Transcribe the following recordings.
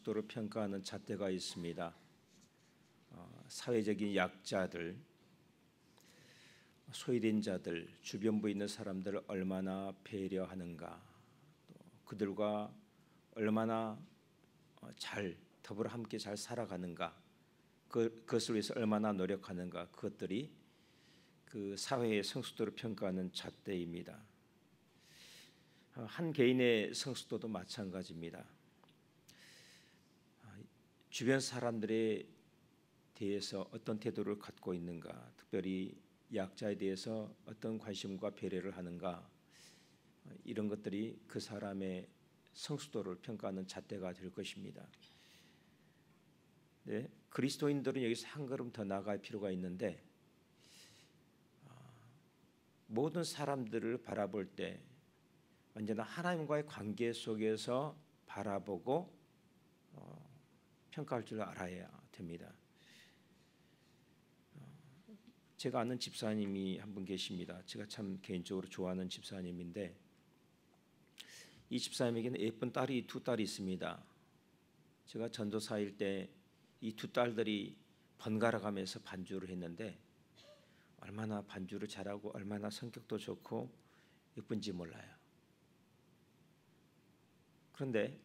성숙도를 평가하는 잣대가 있습니다. 사회적인 약자들, 소외된 자들, 주변부에 있는 사람들을 얼마나 배려하는가, 또 그들과 얼마나 잘 더불어 함께 잘 살아가는가, 그것을 위해서 얼마나 노력하는가, 그것들이 그 사회의 성숙도를 평가하는 잣대입니다. 한 개인의 성숙도도 마찬가지입니다. 주변 사람들에 대해서 어떤 태도를 갖고 있는가, 특별히 약자에 대해서 어떤 관심과 배려를 하는가, 이런 것들이 그 사람의 성숙도를 평가하는 잣대가 될 것입니다. 네, 그리스도인들은 여기서 한 걸음 더 나아갈 필요가 있는데, 모든 사람들을 바라볼 때 언제나 하나님과의 관계 속에서 바라보고 평가할 줄 알아야 됩니다. 제가 아는 집사님이 한 분 계십니다. 제가 참 개인적으로 좋아하는 집사님인데, 이 집사님에게는 예쁜 딸이 두 딸이 있습니다. 제가 전도사일 때 이 두 딸들이 번갈아 가면서 반주를 했는데 얼마나 반주를 잘하고 얼마나 성격도 좋고 예쁜지 몰라요. 그런데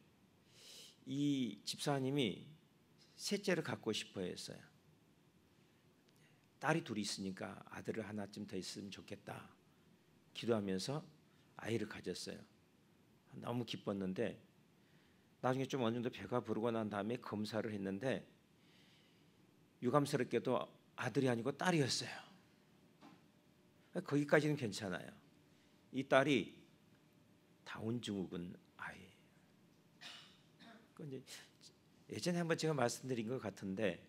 이 집사님이 셋째를 갖고 싶어 했어요. 딸이 둘이 있으니까 아들을 하나쯤 더 있으면 좋겠다 기도하면서 아이를 가졌어요. 너무 기뻤는데 나중에 좀 어느 정도 배가 부르고 난 다음에 검사를 했는데 유감스럽게도 아들이 아니고 딸이었어요. 거기까지는 괜찮아요. 이 딸이 다운 증후군 아이예요. 예전에 한번 제가 말씀드린 것 같은데,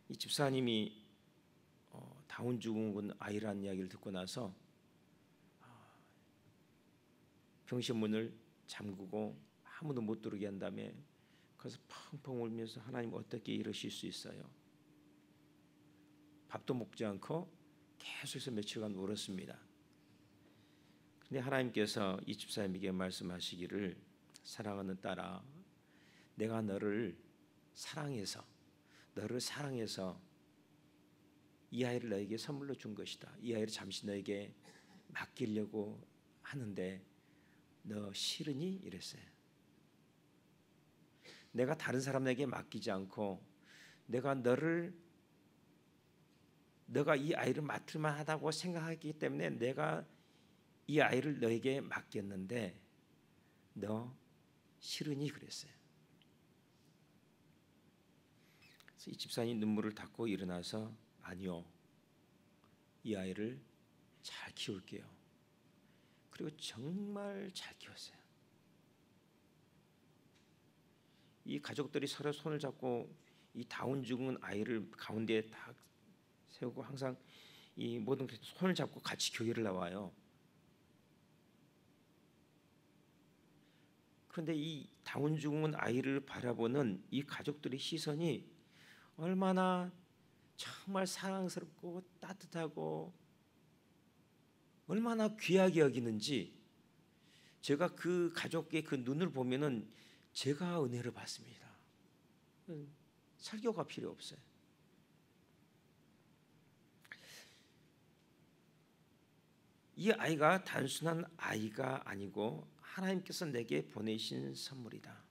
이 집사님이 다운 증후군 아이라는 이야기를 듣고 나서 병실 문을 잠그고 아무도 못 들어오게 한 다음에 그래서 펑펑 울면서 하나님 어떻게 이러실 수 있어요? 밥도 먹지 않고 계속해서 며칠간 울었습니다. 근데 하나님께서 이 집사님에게 말씀하시기를, 사랑하는 딸아, 내가 너를 사랑해서 이 아이를 너에게 선물로 준 것이다. 이 아이를 잠시 너에게 맡기려고 하는데 너 싫으니? 이랬어요. 내가 다른 사람에게 맡기지 않고 너가 이 아이를 맡을 만하다고 생각하기 때문에 내가 이 아이를 너에게 맡겼는데 너 싫으니? 그랬어요. 그래서 이 집사님이 눈물을 닦고 일어나서, 아니요, 이 아이를 잘 키울게요. 그리고 정말 잘 키웠어요. 이 가족들이 서로 손을 잡고 이 다운 증후군 아이를 가운데에 딱 세우고 항상 이 모든 손을 잡고 같이 교회를 나와요. 그런데 이 다운 증후군 아이를 바라보는 이 가족들의 시선이 얼마나 정말 사랑스럽고 따뜻하고 얼마나 귀하게 여기는지, 제가 그 가족의 그 눈을 보면은 제가 은혜를 받습니다. 설교가 필요 없어요. 이 아이가 단순한 아이가 아니고 하나님께서 내게 보내신 선물이다.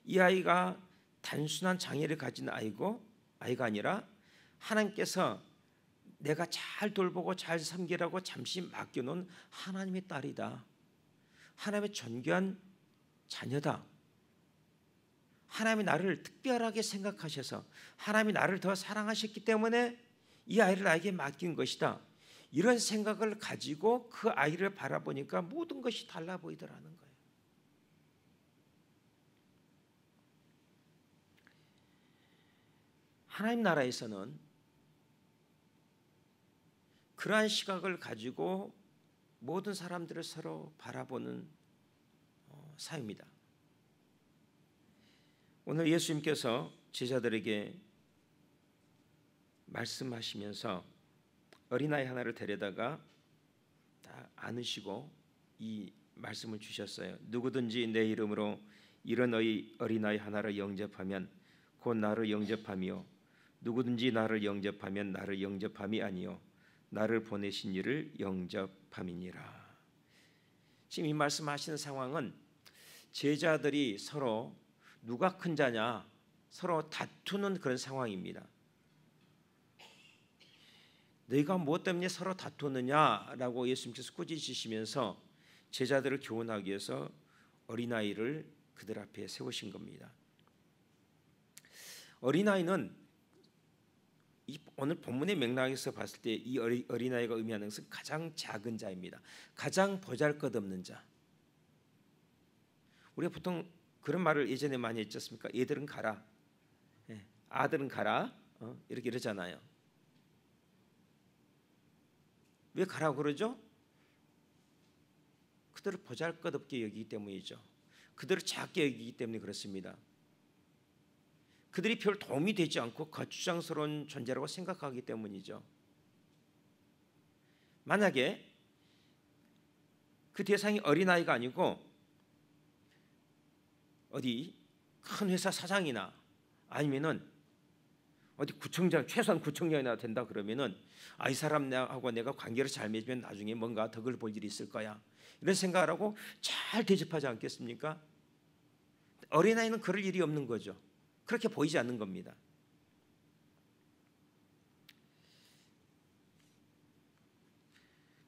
이 아이가 단순한 장애를 가진 아이가 아니라 하나님께서 내가 잘 돌보고 잘 섬기라고 잠시 맡겨놓은 하나님의 딸이다. 하나님의 존귀한 자녀다. 하나님이 나를 특별하게 생각하셔서 하나님이 나를 더 사랑하셨기 때문에 이 아이를 나에게 맡긴 것이다. 이런 생각을 가지고 그 아이를 바라보니까 모든 것이 달라 보이더라는 거예요. 하나님 나라에서는 그러한 시각을 가지고 모든 사람들을 서로 바라보는 사회입니다. 오늘 예수님께서 제자들에게 말씀하시면서 어린아이 하나를 데려다가 다 안으시고 이 말씀을 주셨어요. 누구든지 내 이름으로 이런 어린아이 하나를 영접하면 곧 나를 영접하며 누구든지 나를 영접하면 나를 영접함이 아니요 나를 보내신 이를 영접함이니라. 지금 이 말씀하시는 상황은 제자들이 서로 누가 큰 자냐 서로 다투는 그런 상황입니다. 너희가 무엇 때문에 서로 다투느냐라고 예수님께서 꾸짖으시면서 제자들을 교훈하기 위해서 어린아이를 그들 앞에 세우신 겁니다. 어린아이는 오늘 본문의 맥락에서 봤을 때 이 어린아이가 의미하는 것은 가장 작은 자입니다. 가장 보잘것없는 자. 우리가 보통 그런 말을 예전에 많이 했지 않습니까? 얘들은 가라, 아들은 가라, 이렇게 이러잖아요. 왜 가라고 그러죠? 그들을 보잘것없게 여기기 때문이죠. 그들을 작게 여기기 때문에 그렇습니다. 그들이 별 도움이 되지 않고 거추장스러운 존재라고 생각하기 때문이죠. 만약에 그 대상이 어린아이가 아니고 어디 큰 회사 사장이나 아니면은 어디 구청장, 최소한 구청장이나 된다 그러면은 이 사람하고 내가 관계를 잘 맺으면 나중에 뭔가 덕을 볼 일이 있을 거야, 이런 생각을 하고 잘 대접하지 않겠습니까? 어린아이는 그럴 일이 없는 거죠. 그렇게 보이지 않는 겁니다.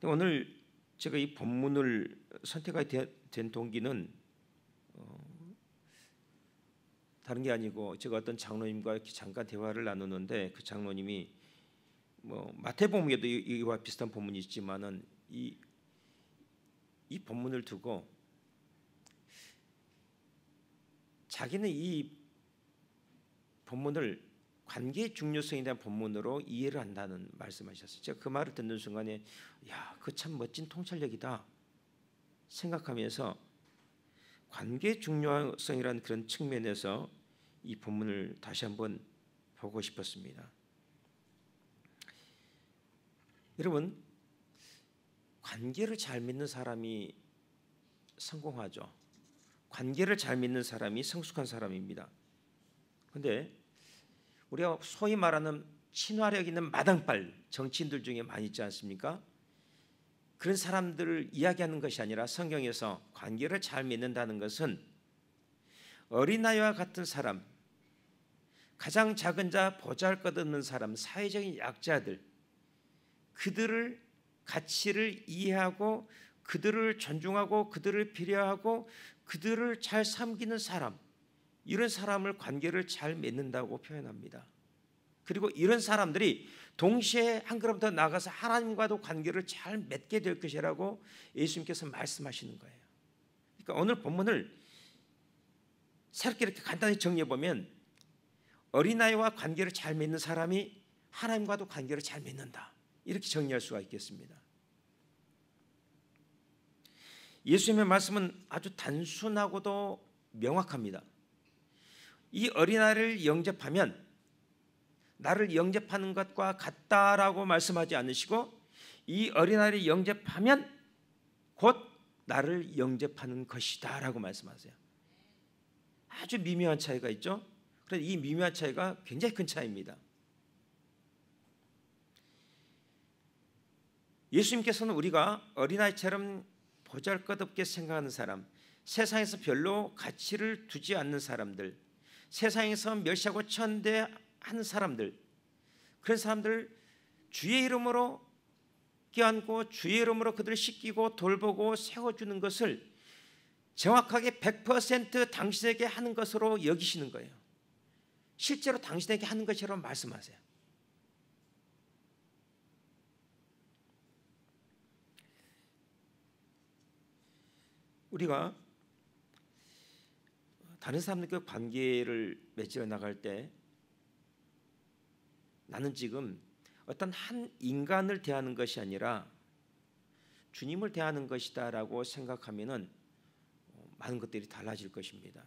오늘 제가 이 본문을 선택하게 된 동기는 다른 게 아니고, 제가 어떤 장로님과 잠깐 대화를 나누는데 그 장로님이 마태복음에도 이와 비슷한 본문이 있지만은 이 본문을 두고 자기는 이 본문을 관계의 중요성에 대한 본문으로 이해를 한다는 말씀하셨어요. 제가 그 말을 듣는 순간에 그 참 멋진 통찰력이다 생각하면서 관계의 중요성이라는 그런 측면에서 이 본문을 다시 한번 보고 싶었습니다. 여러분, 관계를 잘 맺는 사람이 성공하죠. 관계를 잘 맺는 사람이 성숙한 사람입니다. 그런데 우리가 소위 말하는 친화력 있는 마당발 정치인들 중에 많이 있지 않습니까? 그런 사람들을 이야기하는 것이 아니라 성경에서 관계를 잘 맺는다는 것은 어린아이와 같은 사람, 가장 작은 자, 보잘것없는 사람, 사회적인 약자들, 그들을 가치를 이해하고 그들을 존중하고 그들을 배려하고 그들을 잘 섬기는 사람, 이런 사람을 관계를 잘 맺는다고 표현합니다. 그리고 이런 사람들이 동시에 한 걸음 더 나아가서 하나님과도 관계를 잘 맺게 될 것이라고 예수님께서 말씀하시는 거예요. 그러니까 오늘 본문을 새롭게 이렇게 간단히 정리해 보면 어린아이와 관계를 잘 맺는 사람이 하나님과도 관계를 잘 맺는다, 이렇게 정리할 수가 있겠습니다. 예수님의 말씀은 아주 단순하고도 명확합니다. 이 어린아이를 영접하면 나를 영접하는 것과 같다라고 말씀하지 않으시고, 이 어린아이를 영접하면 곧 나를 영접하는 것이다 라고 말씀하세요. 아주 미묘한 차이가 있죠. 그런데 이 미묘한 차이가 굉장히 큰 차이입니다. 예수님께서는 우리가 어린아이처럼 보잘것없게 생각하는 사람, 세상에서 별로 가치를 두지 않는 사람들, 세상에서 멸시하고 천대하는 사람들, 그런 사람들 주의 이름으로 껴안고 주의 이름으로 그들을 씻기고 돌보고 세워주는 것을 정확하게 100% 당신에게 하는 것으로 여기시는 거예요. 실제로 당신에게 하는 것이라고 말씀하세요. 우리가 다른 사람들과 관계를 맺어 나갈 때 나는 지금 어떤 한 인간을 대하는 것이 아니라 주님을 대하는 것이다라고 생각하면은 많은 것들이 달라질 것입니다.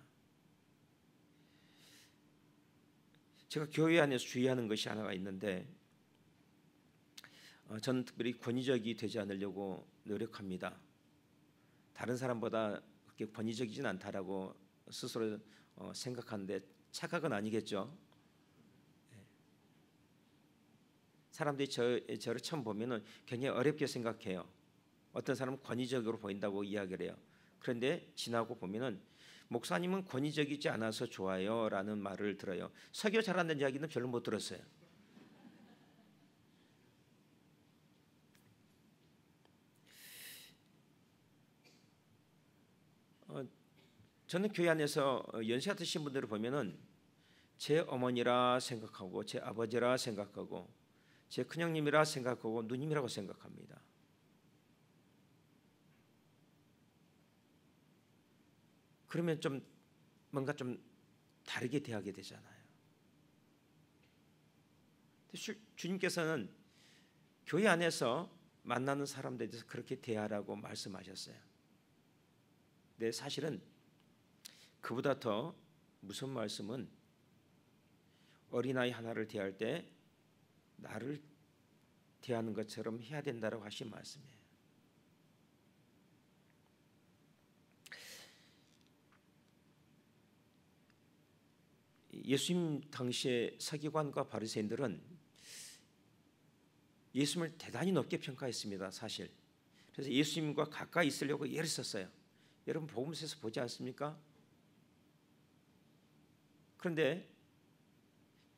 제가 교회 안에서 주의하는 것이 하나가 있는데, 저는 특별히 권위적이 되지 않으려고 노력합니다. 다른 사람보다 그렇게 권위적이진 않다라고 스스로 생각하는데 착각은 아니겠죠. 사람들이 저를 처음 보면은 굉장히 어렵게 생각해요. 어떤 사람은 권위적으로 보인다고 이야기를 해요. 그런데 지나고 보면은 목사님은 권위적이지 않아서 좋아요라는 말을 들어요. 설교 잘한다는 이야기는 별로 못 들었어요. 저는 교회 안에서 연세가 드신 분들을 보면은 제 어머니라 생각하고 제 아버지라 생각하고 제 큰형님이라 생각하고 누님이라고 생각합니다. 그러면 좀 뭔가 좀 다르게 대하게 되잖아요. 주님께서는 교회 안에서 만나는 사람들에 대해서 그렇게 대하라고 말씀하셨어요. 근데 사실은 그보다 더 무슨 말씀은 어린아이 하나를 대할 때 나를 대하는 것처럼 해야 된다고 하신 말씀이에요. 예수님 당시의 서기관과 바리새인들은 예수님을 대단히 높게 평가했습니다. 사실. 그래서 예수님과 가까이 있으려고 애를 썼어요. 여러분 복음서에서 보지 않습니까? 그런데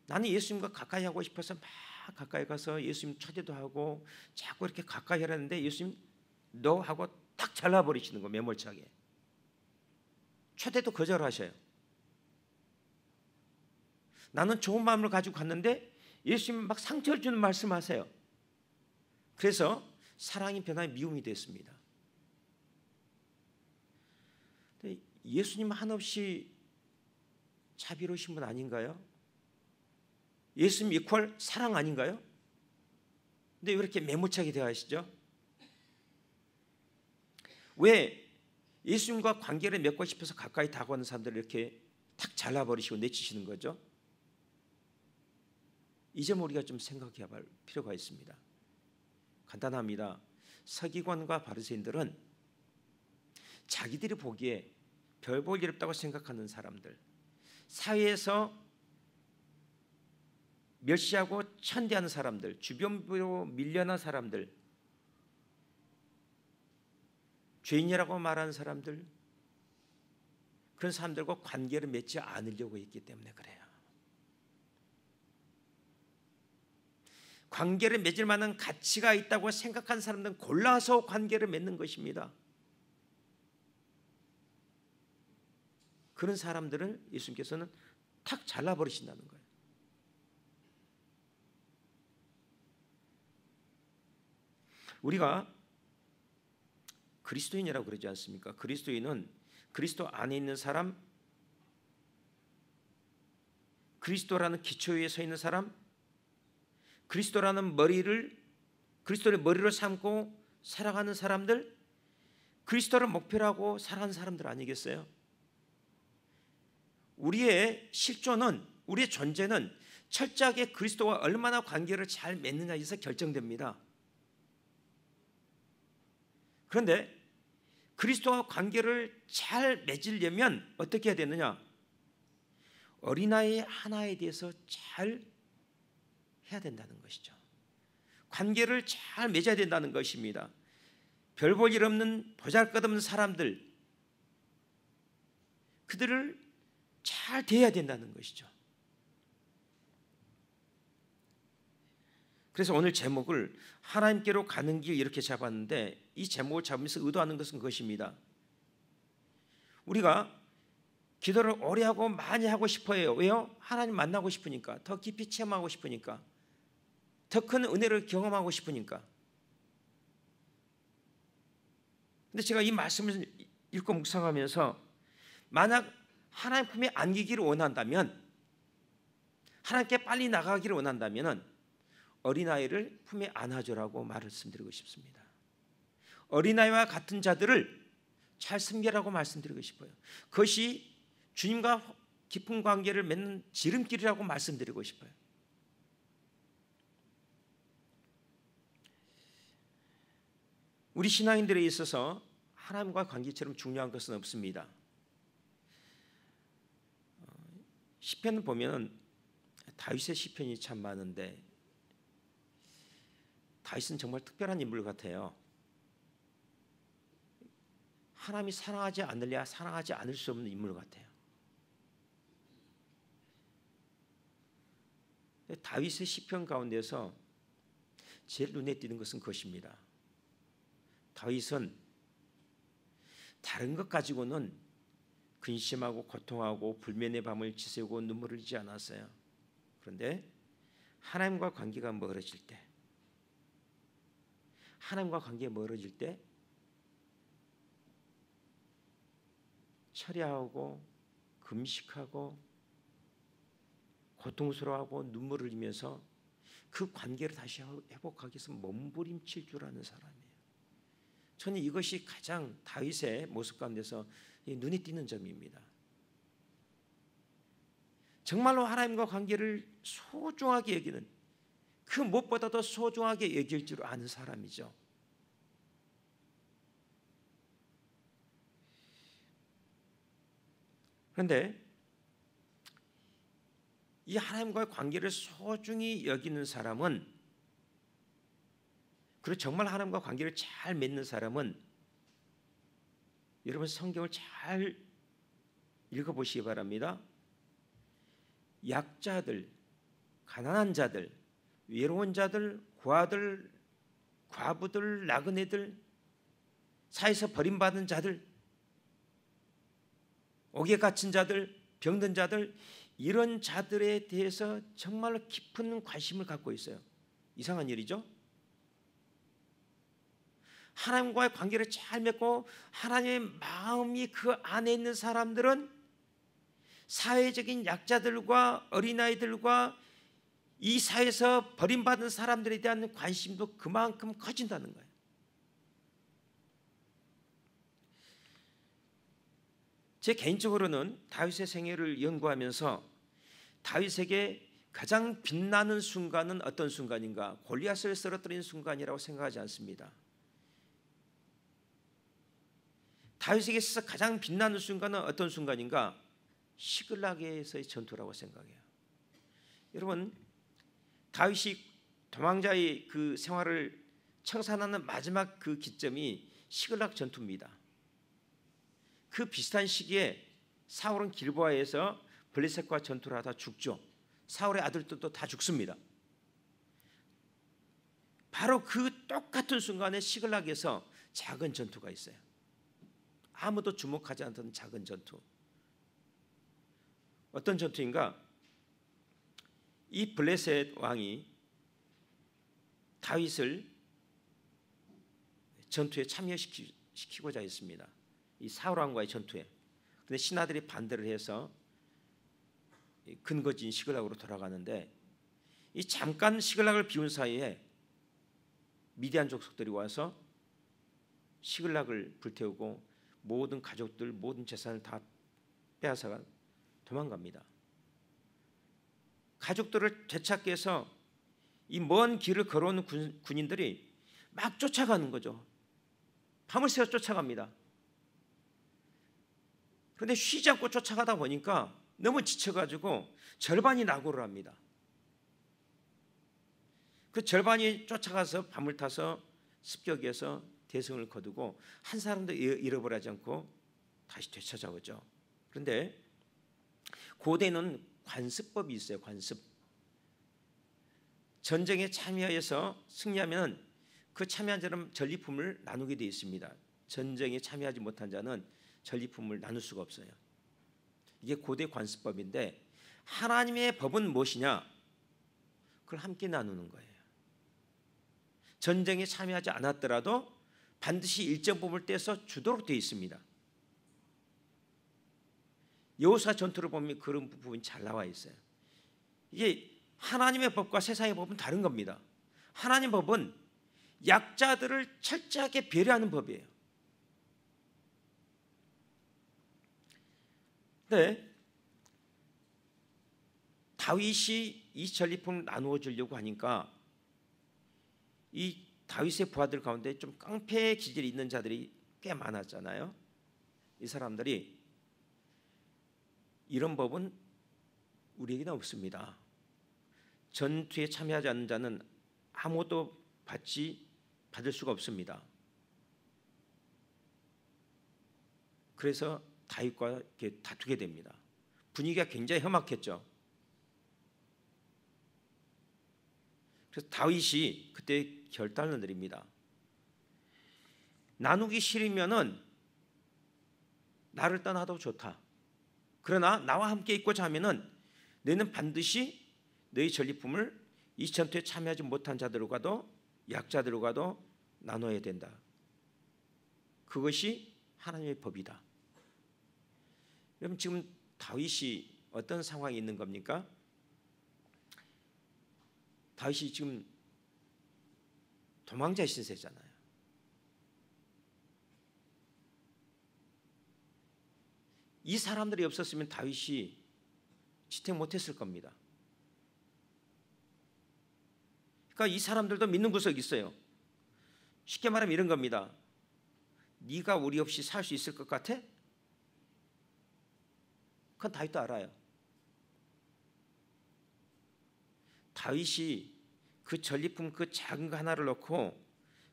나는 예수님과 가까이 하고 싶어서 막 가까이 가서 예수님 초대도 하고 자꾸 이렇게 가까이 하려는데 예수님 너 하고 딱 잘라버리시는 거, 매몰차게. 초대도 거절하셔요. 나는 좋은 마음을 가지고 갔는데 예수님 막 상처를 주는 말씀하세요. 그래서 사랑이 변화해 미움이 됐습니다. 예수님 한없이 자비로우신 분 아닌가요? 예수님 이퀄 사랑 아닌가요? 근데 왜 이렇게 매몰차게 대하시죠? 왜 예수님과 관계를 맺고 싶어서 가까이 다가오는 사람들을 이렇게 탁 잘라버리시고 내치시는 거죠? 이 점 우리가 좀 생각해야 할 필요가 있습니다. 간단합니다. 서기관과 바리새인들은 자기들이 보기에 별 볼 일 없다고 생각하는 사람들, 사회에서 멸시하고 천대하는 사람들, 주변부로 밀려난 사람들, 죄인이라고 말하는 사람들, 그런 사람들과 관계를 맺지 않으려고 했기 때문에 그래요. 관계를 맺을 만한 가치가 있다고 생각한 사람들은 골라서 관계를 맺는 것입니다. 그런 사람들을 예수님께서는 탁 잘라버리신다는 거예요. 우리가 그리스도인이라고 그러지 않습니까? 그리스도인은 그리스도 안에 있는 사람, 그리스도라는 기초 위에 서 있는 사람, 그리스도라는 그리스도를 머리로 삼고 살아가는 사람들, 그리스도를 목표로 하고 살아가는 사람들 아니겠어요? 우리의 실존은, 우리의 존재는 철저하게 그리스도와 얼마나 관계를 잘 맺느냐에서 결정됩니다. 그런데 그리스도와 관계를 잘 맺으려면 어떻게 해야 되느냐? 어린아이 하나에 대해서 잘 해야 된다는 것이죠. 관계를 잘 맺어야 된다는 것입니다. 별 볼 일 없는 보잘것없는 사람들, 그들을 잘 대해야 된다는 것이죠. 그래서 오늘 제목을 하나님께로 가는 길 이렇게 잡았는데, 이 제목을 잡으면서 의도하는 것은 그것입니다. 우리가 기도를 오래 하고 많이 하고 싶어요. 왜요? 하나님 만나고 싶으니까, 더 깊이 체험하고 싶으니까, 더 큰 은혜를 경험하고 싶으니까. 근데 제가 이 말씀을 읽고 묵상하면서 만약 하나님 품에 안기기를 원한다면, 하나님께 빨리 나가기를 원한다면 어린아이를 품에 안아주라고 말씀드리고 싶습니다. 어린아이와 같은 자들을 잘 섬기라고 말씀드리고 싶어요. 그것이 주님과 깊은 관계를 맺는 지름길이라고 말씀드리고 싶어요. 우리 신앙인들에 있어서 하나님과 관계처럼 중요한 것은 없습니다. 시편을 보면은 다윗의 시편이 참 많은데 다윗은 정말 특별한 인물 같아요. 하나님이 사랑하지 않으랴 사랑하지 않을 수 없는 인물 같아요. 다윗의 시편 가운데서 제일 눈에 띄는 것은 그것입니다. 다윗은 다른 것 가지고는 근심하고 고통하고 불면의 밤을 지새우고 눈물을 흘리지 않았어요. 그런데 하나님과 관계가 멀어질 때, 하나님과 관계가 멀어질 때 철야하고 금식하고 고통스러워하고 눈물을 흘리면서 그 관계를 다시 회복하기 위해서 몸부림칠 줄 아는 사람이에요. 저는 이것이 가장 다윗의 모습 가운데서 눈에 띄는 점입니다. 정말로 하나님과 관계를 소중하게 여기는, 그 무엇보다도 소중하게 여길 줄 아는 사람이죠. 그런데 이 하나님과의 관계를 소중히 여기는 사람은, 그리고 정말 하나님과 관계를 잘 맺는 사람은, 여러분 성경을 잘 읽어보시기 바랍니다. 약자들, 가난한 자들, 외로운 자들, 고아들, 과부들, 나그네들, 사회에서 버림받은 자들, 옥에 갇힌 자들, 병든 자들, 이런 자들에 대해서 정말로 깊은 관심을 갖고 있어요. 이상한 일이죠. 하나님과의 관계를 잘 맺고 하나님의 마음이 그 안에 있는 사람들은 사회적인 약자들과 어린아이들과 이 사회에서 버림받은 사람들에 대한 관심도 그만큼 커진다는 거예요. 제 개인적으로는 다윗의 생애를 연구하면서 다윗에게 가장 빛나는 순간은 어떤 순간인가? 골리앗을 쓰러뜨린 순간이라고 생각하지 않습니다. 다윗에게 있어서 가장 빛나는 순간은 어떤 순간인가? 시글락에서의 전투라고 생각해요. 여러분, 다윗이 도망자의 그 생활을 청산하는 마지막 그 기점이 시글락 전투입니다. 그 비슷한 시기에 사울은 길보아에서 블레셋과 전투를 하다 죽죠. 사울의 아들들도 다 죽습니다. 바로 그 똑같은 순간에 시글락에서 작은 전투가 있어요. 아무도 주목하지 않던 작은 전투. 어떤 전투인가? 이 블레셋 왕이 다윗을 전투에 참여시키고자 했습니다. 이 사울 왕과의 전투에. 그런데 신하들이 반대를 해서 근거지인 시글락으로 돌아가는데, 이 잠깐 시글락을 비운 사이에 미디안 족속들이 와서 시글락을 불태우고 모든 가족들, 모든 재산을 다 빼앗아가 도망갑니다. 가족들을 되찾기 위해서 이 먼 길을 걸어오는 군인들이 막 쫓아가는 거죠. 밤을 새워 쫓아갑니다. 그런데 쉬지 않고 쫓아가다 보니까 너무 지쳐가지고 절반이 낙오를 합니다. 그 절반이 쫓아가서 밤을 타서 습격해서 대성을 거두고 한 사람도 잃어버리지 않고 다시 되찾아오죠. 그런데 고대는 관습법이 있어요. 관습. 전쟁에 참여해서 승리하면 그 참여한 자는 전리품을 나누게 되어 있습니다. 전쟁에 참여하지 못한 자는 전리품을 나눌 수가 없어요. 이게 고대 관습법인데, 하나님의 법은 무엇이냐? 그걸 함께 나누는 거예요. 전쟁에 참여하지 않았더라도 반드시 일정 부분을 떼서 주도록 되어 있습니다. 여호수아 전투를 보면 그런 부분이 잘 나와 있어요. 이게 하나님의 법과 세상의 법은 다른 겁니다. 하나님의 법은 약자들을 철저하게 배려하는 법이에요. 근데 다윗이 이 전리품을 나누어 주려고 하니까 이 다윗의 부하들 가운데 좀 깡패 기질이 있는 자들이 꽤 많았잖아요. 이 사람들이 이런 법은 우리에게는 없습니다. 전투에 참여하지 않는 자는 아무것도 받을 수가 없습니다. 그래서 다윗과 이렇게 다투게 됩니다. 분위기가 굉장히 험악했죠. 그래서 다윗이 그때 결단을 내립니다. 나누기 싫으면은 나를 떠나도 좋다. 그러나 나와 함께 있고 자면은 너는 반드시 너희 전리품을 이 전투에 참여하지 못한 자들과도 약자들과도 나눠야 된다. 그것이 하나님의 법이다. 여러분, 지금 다윗이 어떤 상황에 있는 겁니까? 다윗이 지금 도망자 시세잖아요. 이 사람들이 없었으면 다윗이 지탱 못했을 겁니다. 그러니까 이 사람들도 믿는 구석이 있어요. 쉽게 말하면 이런 겁니다. 네가 우리 없이 살 수 있을 것 같아? 그건 다윗도 알아요. 다윗이 그 전리품 그 작은 거 하나를 놓고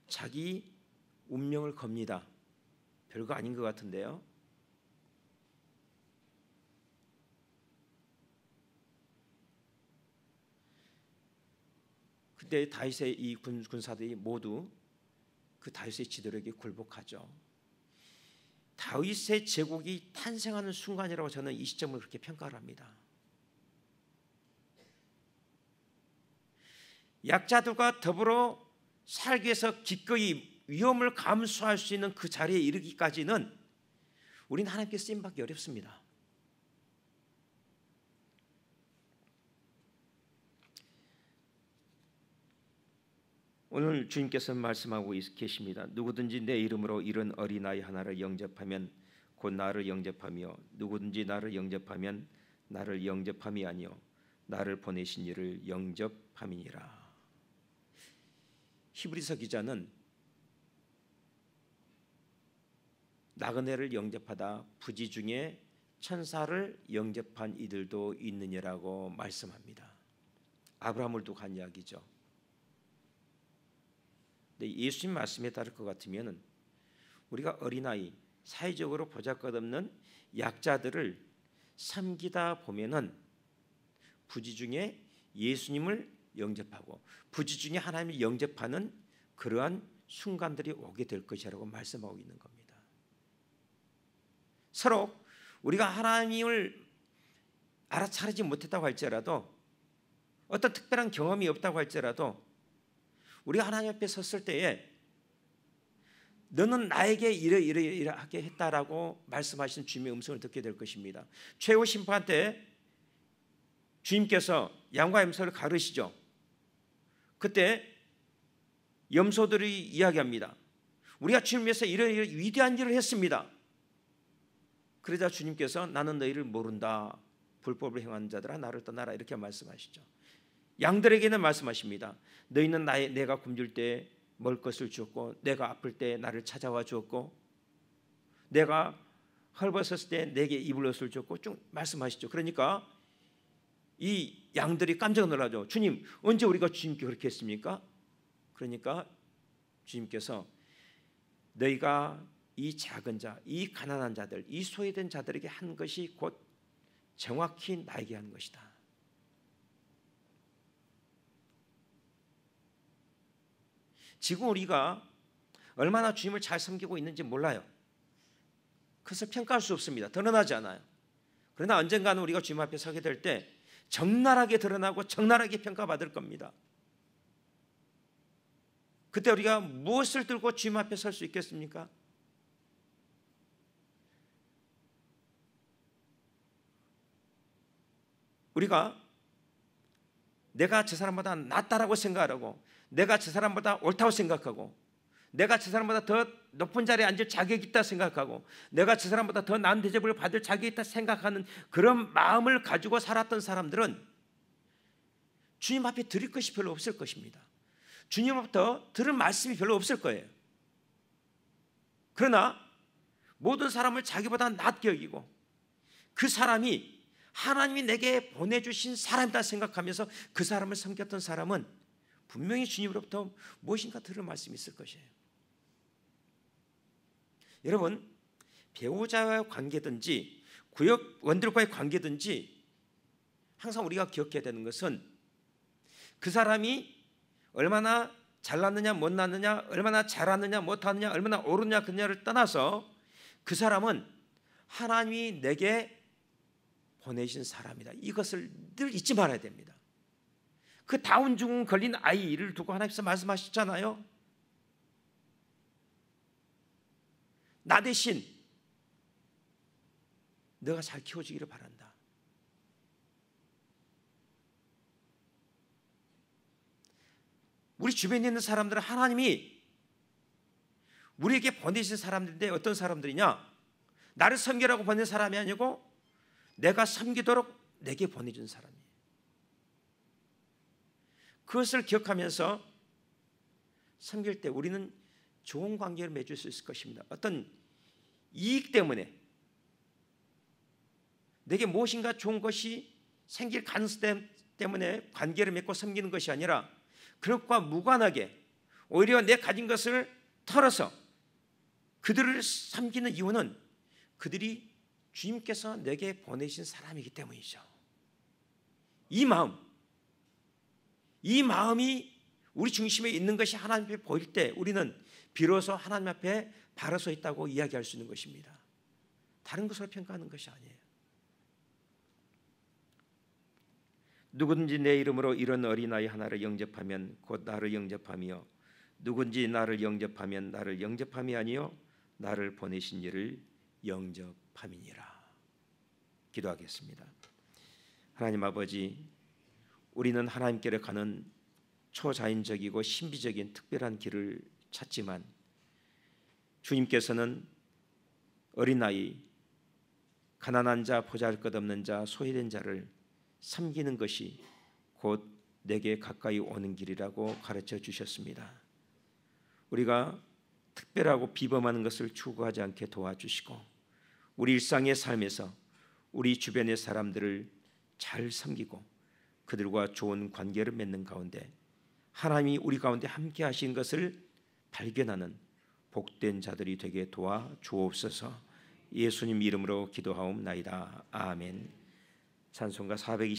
자기 운명을 겁니다. 별거 아닌 것 같은데요. 그때 다윗의 이 군사들이 모두 그 다윗의 지도력에 굴복하죠. 다윗의 제국이 탄생하는 순간이라고 저는 이 시점을 그렇게 평가를 합니다. 약자들과 더불어 살기 위해서 기꺼이 위험을 감수할 수 있는 그 자리에 이르기까지는 우리는 하나님께 쓰임받기 어렵습니다. 오늘 주님께서 말씀하고 계십니다. 누구든지 내 이름으로 이런 어린아이 하나를 영접하면 곧 나를 영접하며 누구든지 나를 영접하면 나를 영접함이 아니요 나를 보내신 이를 영접함이니라. 히브리서 기자는 나그네를 영접하다 부지 중에 천사를 영접한 이들도 있느니라고 말씀합니다. 아브라함을 두고 한 이야기죠. 근데 예수님 말씀에 따를 것 같으면 우리가 어린아이, 사회적으로 보잘것없는 약자들을 섬기다 보면은 부지 중에 예수님을 영접하고 부지 중에 하나님을 영접하는 그러한 순간들이 오게 될 것이라고 말씀하고 있는 겁니다. 서로 우리가 하나님을 알아차리지 못했다고 할지라도 어떤 특별한 경험이 없다고 할지라도 우리가 하나님 앞에 섰을 때에 너는 나에게 이러하게 했다라고 말씀하신 주님의 음성을 듣게 될 것입니다. 최후 심판 때 주님께서 양과 염소를 가르시죠. 그때 염소들이 이야기합니다. 우리가 주님 위해서 이런 위대한 일을 했습니다. 그러자 주님께서 나는 너희를 모른다. 불법을 행하는 자들아 나를 떠나라 이렇게 말씀하시죠. 양들에게는 말씀하십니다. 너희는 내가 굶줄 때 먹을 것을 주었고 내가 아플 때 나를 찾아와 주었고 내가 헐벗었을 때 내게 입을 옷을 줬고 쭉 말씀하시죠. 그러니까 이 양들이 깜짝 놀라죠. 주님, 언제 우리가 주님께 그렇게 했습니까? 그러니까 주님께서 너희가 이 작은 자, 이 가난한 자들, 이 소외된 자들에게 한 것이 곧 정확히 나에게 한 것이다. 지금 우리가 얼마나 주님을 잘 섬기고 있는지 몰라요. 그것을 평가할 수 없습니다. 드러나지 않아요. 그러나 언젠가는 우리가 주님 앞에 서게 될 때 적나라하게 드러나고 적나라하게 평가받을 겁니다. 그때 우리가 무엇을 들고 주님 앞에 설 수 있겠습니까? 우리가 내가 저 사람보다 낫다라고 생각하고 내가 저 사람보다 옳다고 생각하고 내가 저 사람보다 더 높은 자리에 앉을 자격이 있다 생각하고 내가 저 사람보다 더 나은 대접을 받을 자격이 있다 생각하는 그런 마음을 가지고 살았던 사람들은 주님 앞에 드릴 것이 별로 없을 것입니다. 주님으로부터 들을 말씀이 별로 없을 거예요. 그러나 모든 사람을 자기보다 낮게 여기고 그 사람이 하나님이 내게 보내주신 사람이다 생각하면서 그 사람을 섬겼던 사람은 분명히 주님으로부터 무엇인가 들을 말씀이 있을 것이에요. 여러분, 배우자와의 관계든지 구역원들과의 관계든지 항상 우리가 기억해야 되는 것은 그 사람이 얼마나 잘났느냐 못났느냐, 얼마나 잘하느냐 못하느냐, 얼마나 옳으냐 그냐를 떠나서 그 사람은 하나님이 내게 보내신 사람이다. 이것을 늘 잊지 말아야 됩니다. 그 다운 증후군 걸린 아이를 두고 하나님께서 말씀하셨잖아요. 나 대신 너가 잘 키워주기를 바란다. 우리 주변에 있는 사람들은 하나님이 우리에게 보내신 사람들인데 어떤 사람들이냐? 나를 섬기라고 보낸 사람이 아니고 내가 섬기도록 내게 보내준 사람이에요. 그것을 기억하면서 섬길 때 우리는 좋은 관계를 맺을 수 있을 것입니다. 어떤 이익 때문에 내게 무엇인가 좋은 것이 생길 가능성 때문에 관계를 맺고 섬기는 것이 아니라 그것과 무관하게 오히려 내 가진 것을 털어서 그들을 섬기는 이유는 그들이 주님께서 내게 보내신 사람이기 때문이죠. 이 마음이 우리 중심에 있는 것이 하나님 앞에 보일 때 우리는 비로소 하나님 앞에 바로 서 있다고 이야기할 수 있는 것입니다. 다른 것으로 평가하는 것이 아니에요. 누구든지 내 이름으로 이런 어린아이 하나를 영접하면 곧 나를 영접하며 누구든지 나를 영접하면 나를 영접함이 아니요 나를 보내신 이를 영접함이니라. 기도하겠습니다. 하나님 아버지, 우리는 하나님께로 가는 초자연적이고 신비적인 특별한 길을 찾지만 주님께서는 어린아이, 가난한 자, 보잘것없는 자, 소외된 자를 섬기는 것이 곧 내게 가까이 오는 길이라고 가르쳐 주셨습니다. 우리가 특별하고 비범하는 것을 추구하지 않게 도와주시고 우리 일상의 삶에서 우리 주변의 사람들을 잘 섬기고 그들과 좋은 관계를 맺는 가운데 하나님이 우리 가운데 함께 하신 것을 발견하는 복된 자들이 되게 도와 주옵소서. 예수님 이름으로 기도하옵나이다. 아멘. 찬송가 420